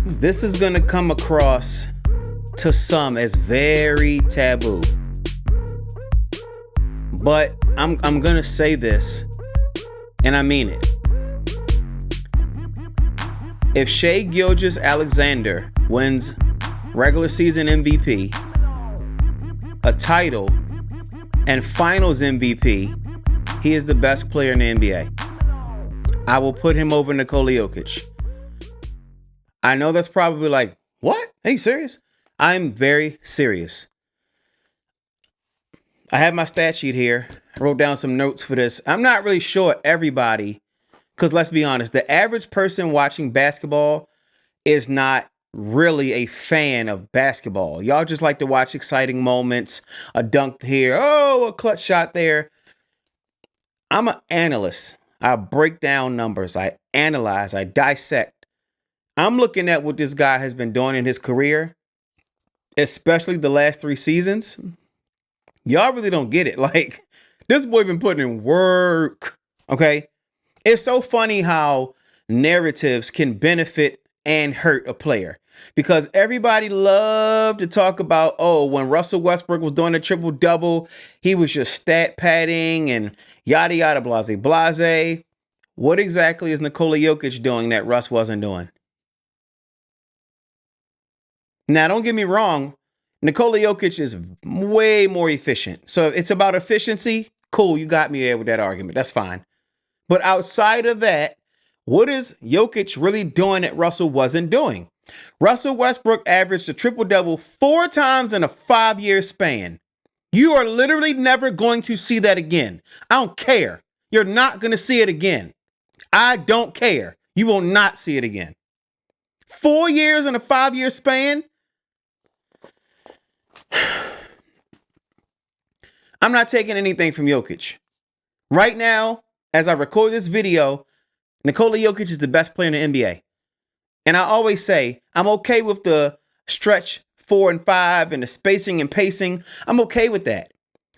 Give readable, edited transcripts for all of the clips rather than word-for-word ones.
This is gonna come across to some as very taboo, but I'm gonna say this, and I mean it. If Shai Gilgeous-Alexander wins regular season MVP, a title, and finals MVP, he is the best player in the NBA. I will put him over Nikola Jokic. I know that's probably like, what? Are you serious? I'm very serious. I have my stat sheet here. I wrote down some notes for this. I'm not really sure everybody, because let's be honest, the average person watching basketball is not really a fan of basketball. Y'all just like to watch exciting moments, a dunk here, oh, a clutch shot there. I'm an analyst. I break down numbers. I analyze. I dissect. I'm looking at what this guy has been doing in his career, especially the last 3 seasons. Y'all really don't get it. Like, this boy been putting in work. Okay. It's so funny how narratives can benefit and hurt a player, because everybody loved to talk about, oh, when Russell Westbrook was doing a triple double, he was just stat padding and yada, yada, blase, blase. What exactly is Nikola Jokic doing that Russ wasn't doing? Now, don't get me wrong. Nikola Jokic is way more efficient. So if it's about efficiency, cool. You got me there with that argument. That's fine. But outside of that, what is Jokic really doing that Russell wasn't doing? Russell Westbrook averaged a triple-double 4 times in a 5-year span. You are literally never going to see that again. I don't care. You're not going to see it again. I don't care. You will not see it again. 4 years in a 5-year span? I'm not taking anything from Jokic. Right now, as I record this video, Nikola Jokic is the best player in the NBA. And I always say, I'm okay with the stretch 4 and 5 and the spacing and pacing. I'm okay with that.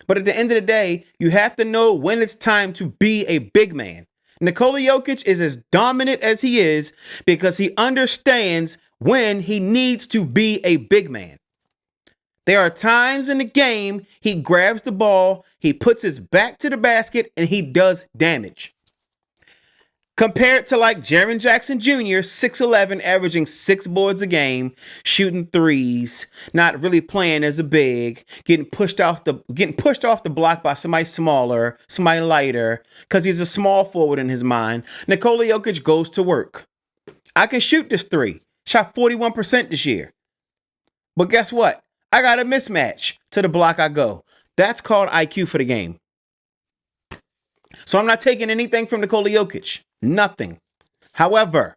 But at the end of the day, you have to know when it's time to be a big man. Nikola Jokic is as dominant as he is because he understands when he needs to be a big man. There are times in the game he grabs the ball, he puts his back to the basket, and he does damage. Compared to like Jaren Jackson Jr., 6'11", averaging 6 boards a game, shooting threes, not really playing as a big, getting pushed off the block by somebody smaller, somebody lighter, because he's a small forward in his mind. Nikola Jokic goes to work. I can shoot this 3. Shot 41% this year. But guess what? I got a mismatch to the block I go. That's called IQ for the game. So I'm not taking anything from Nikola Jokic. Nothing. However,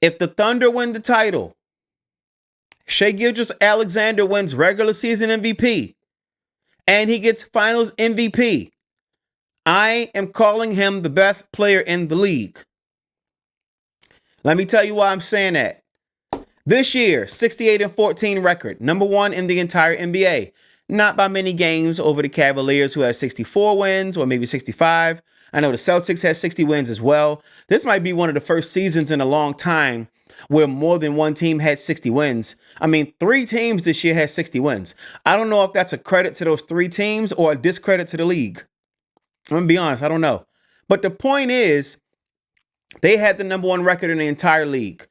if the Thunder win the title, Shai Gilgeous-Alexander wins regular season MVP, and he gets finals MVP, I am calling him the best player in the league. Let me tell you why I'm saying that. This year, 68-14 record, number 1 in the entire NBA. Not by many games over the Cavaliers, who has 64 wins, or maybe 65. I know the Celtics has 60 wins as well. This might be one of the first seasons in a long time where more than one team had 60 wins. I mean, 3 teams this year had 60 wins. I don't know if that's a credit to those 3 teams or a discredit to the league. I'm going to be honest, I don't know. But the point is, they had the number 1 record in the entire league.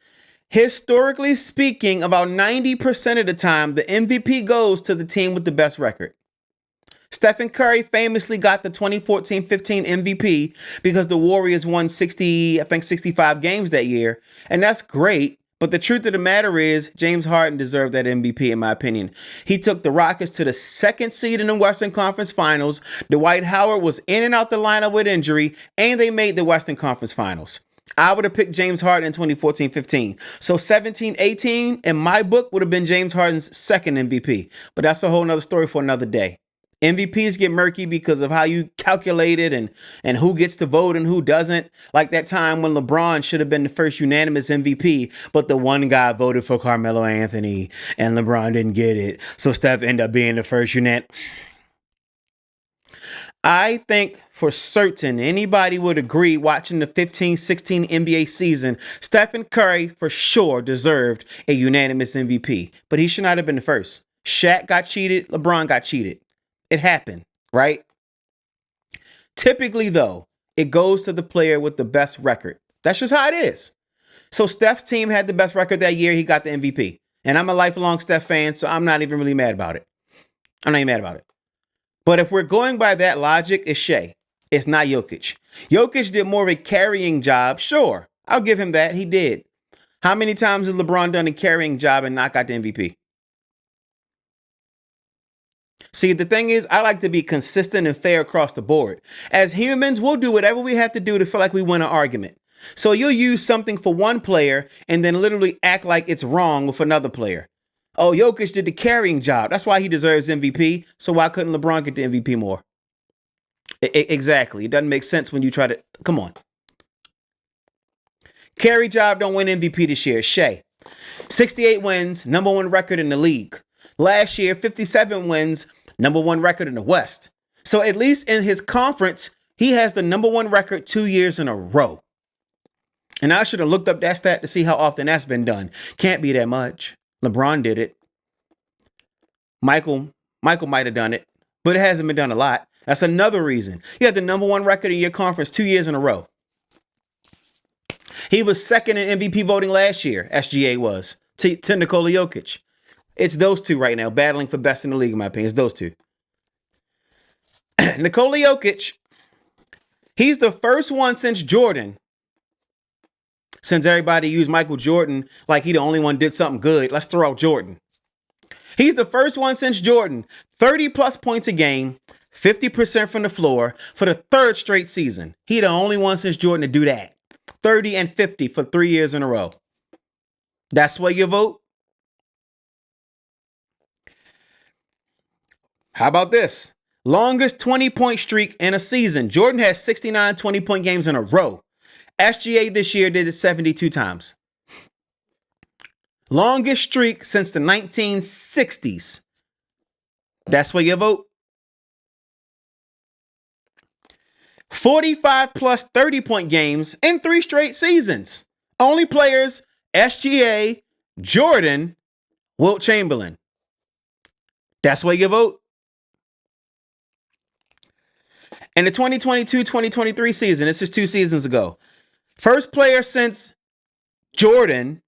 Historically speaking, about 90% of the time, the MVP goes to the team with the best record. Stephen Curry famously got the 2014-15 MVP because the Warriors won 65 games that year. And that's great. But the truth of the matter is, James Harden deserved that MVP, in my opinion. He took the Rockets to the 2nd seed in the Western Conference Finals. Dwight Howard was in and out the lineup with injury, and they made the Western Conference Finals. I would have picked James Harden in 2014-15. So 17-18 in my book would have been James Harden's 2nd MVP. But that's a whole nother story for another day. MVPs get murky because of how you calculate it and who gets to vote and who doesn't. Like that time when LeBron should have been the first unanimous MVP, but the one guy voted for Carmelo Anthony and LeBron didn't get it. So Steph ended up being the first unanimous. I think for certain anybody would agree watching the 15-16 NBA season, Stephen Curry for sure deserved a unanimous MVP, but he should not have been the first. Shaq got cheated. LeBron got cheated. It happened, right? Typically, though, it goes to the player with the best record. That's just how it is. So Steph's team had the best record that year. He got the MVP. And I'm a lifelong Steph fan, so I'm not even really mad about it. I'm not even mad about it. But if we're going by that logic, it's Shea. It's not Jokic. Jokic did more of a carrying job. Sure, I'll give him that. He did. How many times has LeBron done a carrying job and not got the MVP? See, the thing is, I like to be consistent and fair across the board. As humans, we'll do whatever we have to do to feel like we win an argument. So you'll use something for one player and then literally act like it's wrong with another player. Oh, Jokic did the carrying job. That's why he deserves MVP. So why couldn't LeBron get the MVP more? Exactly. It doesn't make sense when you try to... Come on. Carry job don't win MVP this year. Shea. 68 wins, number one record in the league. Last year, 57 wins, number one record in the West. So at least in his conference, he has the number one record 2 years in a row. And I should have looked up that stat to see how often that's been done. Can't be that much. LeBron did it. Michael might have done it, but it hasn't been done a lot. That's another reason. You had the number one record in your conference 2 years in a row. He was second in MVP voting last year, SGA was, to Nikola Jokic. It's those two right now, battling for best in the league, in my opinion. It's those two. Nikola Jokic, he's the first one since Jordan. Since everybody used Michael Jordan like he the only one did something good, let's throw out Jordan. He's the first one since Jordan, 30 plus points a game, 50% from the floor for the third straight season. He the only one since Jordan to do that. 30 and 50 for 3 years in a row. That's why you vote. How about this? Longest 20-point streak in a season. Jordan has 69 20-point games in a row. SGA this year did it 72 times. Longest streak since the 1960s. That's where you vote. 45 plus 30-point games in 3 straight seasons. Only players, SGA, Jordan, Wilt Chamberlain. That's where you vote. In the 2022-2023 season, this is 2 seasons ago. First player since Jordan,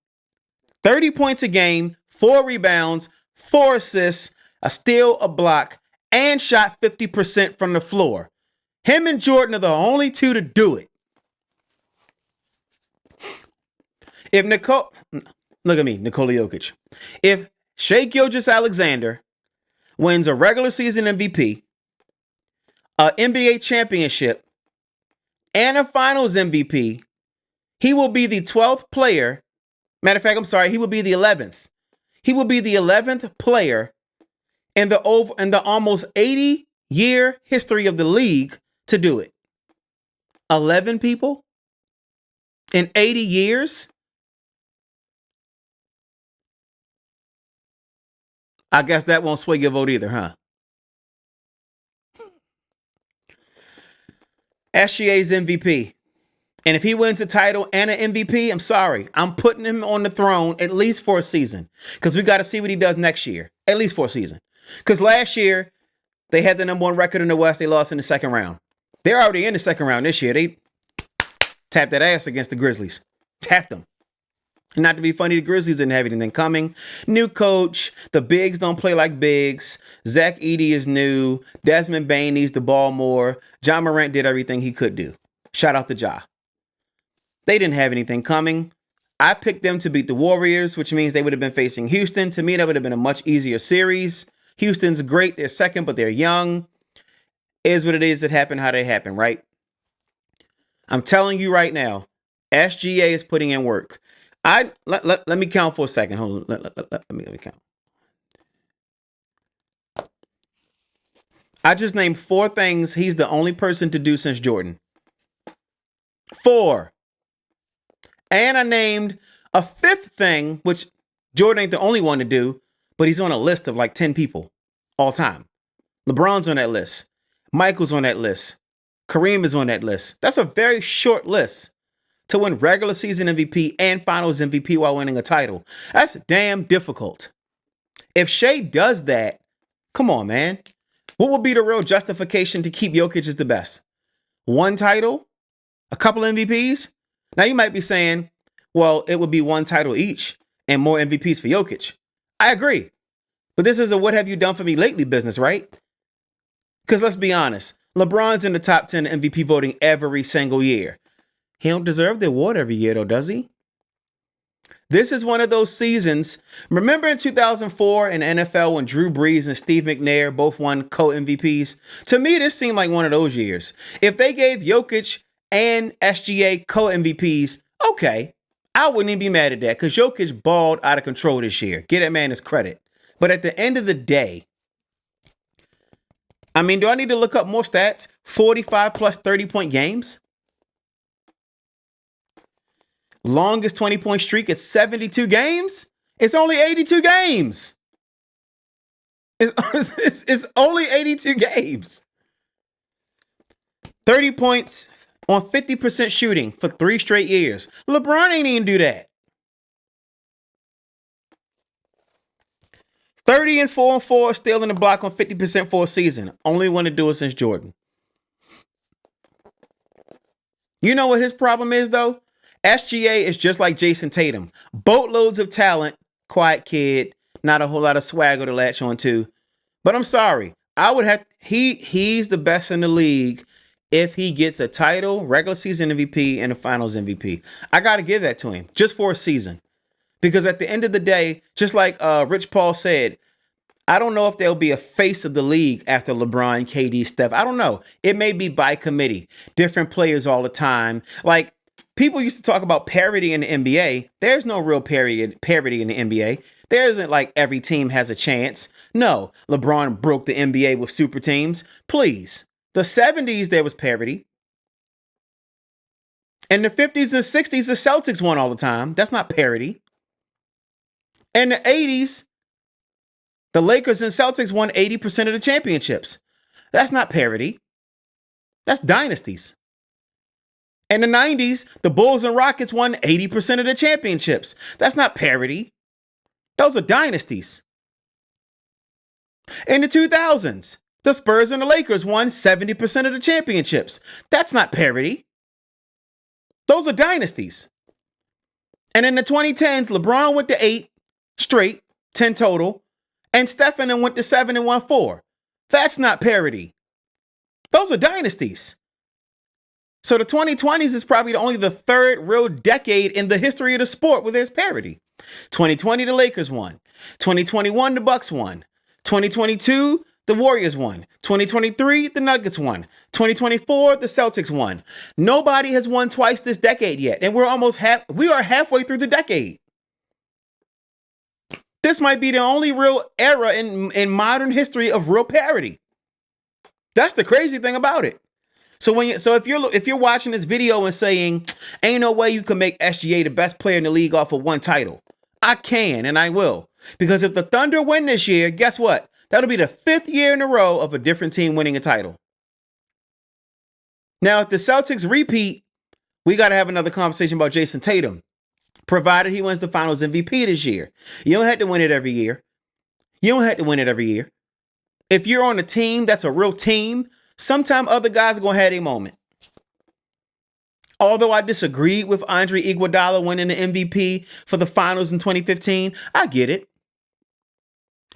30 points a game, 4 rebounds, 4 assists, a steal, a block, and shot 50% from the floor. Him and Jordan are the only two to do it. If Nikola Jokic. If Shai Gilgeous-Alexander wins a regular season MVP, an NBA championship, and a finals MVP, he will be the 12th player. Matter of fact, I'm sorry, he will be the 11th. He will be the 11th player in the almost 80-year history of the league to do it. 11 people in 80 years? I guess that won't sway your vote either, huh? SGA's MVP. And if he wins a title and an MVP, I'm sorry. I'm putting him on the throne at least for a season. Because we got to see what he does next year. At least for a season. Because last year, they had the number one record in the West. They lost in the second round. They're already in the second round this year. They tapped that ass against the Grizzlies. Tapped them. Not to be funny, the Grizzlies didn't have anything coming. New coach. The bigs don't play like bigs. Zach Edey is new. Desmond Bane needs the ball more. Ja Morant did everything he could do. Shout out to Ja. They didn't have anything coming. I picked them to beat the Warriors, which means they would have been facing Houston. To me, that would have been a much easier series. Houston's great. They're second, but they're young. Is what it is. It happened how they happen, right? I'm telling you right now, SGA is putting in work. Let me count for a second. Hold on. Let me count. I just named 4 things he's the only person to do since Jordan. 4. And I named a 5th thing, which Jordan ain't the only one to do, but he's on a list of like 10 people all time. LeBron's on that list. Michael's on that list. Kareem is on that list. That's a very short list to win regular season MVP and finals MVP while winning a title. That's damn difficult. If Shea does that, come on, man. What would be the real justification to keep Jokic as the best? One title? A couple MVPs? Now you might be saying, well, it would be one title each and more MVPs for Jokic. I agree. But this is a what have you done for me lately business, right? Because let's be honest, LeBron's in the top 10 MVP voting every single year. He don't deserve the award every year, though, does he? This is one of those seasons. Remember in 2004 in NFL when Drew Brees and Steve McNair both won co-MVPs? To me, this seemed like one of those years. If they gave Jokic and SGA co-MVPs, okay, I wouldn't even be mad at that because Jokic balled out of control this year. Get that man his credit. But at the end of the day, I mean, do I need to look up more stats? 45 plus 30-point games? Longest 20-point streak is 72 games? It's only 82 games. It's only 82 games. 30 points on 50% shooting for 3 straight years. LeBron ain't even do that. 30 and 4 stealing the block on 50% for a season. Only one to do it since Jordan. You know what his problem is, though? SGA is just like Jason Tatum. Boatloads of talent, quiet kid, not a whole lot of swagger to latch on to. But I'm sorry. He's the best in the league if he gets a title, regular season MVP, and a finals MVP. I got to give that to him just for a season. Because at the end of the day, just like Rich Paul said, I don't know if there'll be a face of the league after LeBron, KD, Steph. I don't know. It may be by committee. Different players all the time. Like, people used to talk about parity in the NBA. There's no real parity in the NBA. There isn't like every team has a chance. No, LeBron broke the NBA with super teams. Please. The 70s, there was parity. In the 50s and 60s, the Celtics won all the time. That's not parity. In the 80s, the Lakers and Celtics won 80% of the championships. That's not parity. That's dynasties. In the 90s, the Bulls and Rockets won 80% of the championships. That's not parity. Those are dynasties. In the 2000s, the Spurs and the Lakers won 70% of the championships. That's not parity. Those are dynasties. And in the 2010s, LeBron went to 8 straight, 10 total, and Stephen went to 7 and won 4. That's not parity. Those are dynasties. So the 2020s is probably only the third real decade in the history of the sport where there's parity. 2020, the Lakers won. 2021, the Bucks won. 2022, the Warriors won. 2023, the Nuggets won. 2024, the Celtics won. Nobody has won twice this decade yet, and we are halfway through the decade. This might be the only real era in modern history of real parity. That's the crazy thing about it. So if you're watching this video and saying, ain't no way you can make SGA the best player in the league off of one title, I can and I will. Because if the Thunder win this year, guess what? That'll be the 5th year in a row of a different team winning a title. Now, if the Celtics repeat, we got to have another conversation about Jason Tatum, provided he wins the finals MVP this year. You don't have to win it every year. If you're on a team that's a real team, sometime other guys are going to have a moment. Although I disagreed with Andre Iguodala winning the MVP for the finals in 2015, I get it.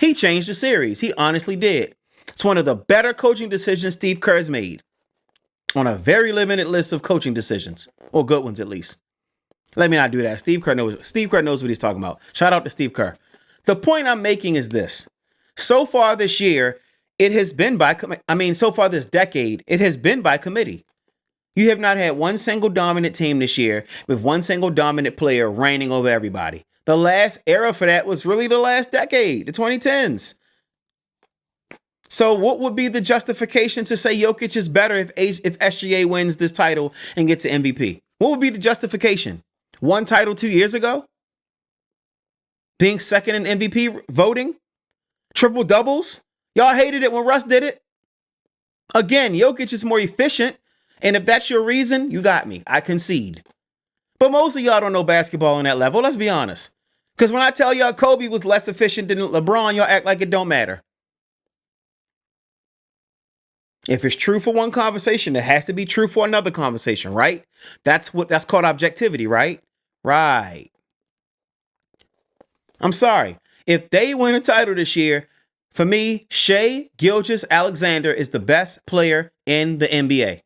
He changed the series. He honestly did. It's one of the better coaching decisions Steve Kerr's made on a very limited list of coaching decisions, or good ones at least. Let me not do that. Steve Kerr knows what he's talking about. Shout out to Steve Kerr. The point I'm making is this. So far this year, so far this decade, it has been by committee. You have not had one single dominant team this year with one single dominant player reigning over everybody. The last era for that was really the last decade, the 2010s. So what would be the justification to say Jokic is better if SGA wins this title and gets an MVP? What would be the justification? One title 2 years ago? Being second in MVP voting? Triple doubles? Y'all hated it when Russ did it. Again, Jokic is more efficient. And if that's your reason, you got me. I concede. But most of y'all don't know basketball on that level. Let's be honest. Because when I tell y'all Kobe was less efficient than LeBron, y'all act like it don't matter. If it's true for one conversation, it has to be true for another conversation, right? That's called objectivity, right? Right. I'm sorry. If they win a title this year, for me, Shai Gilgeous-Alexander is the best player in the NBA.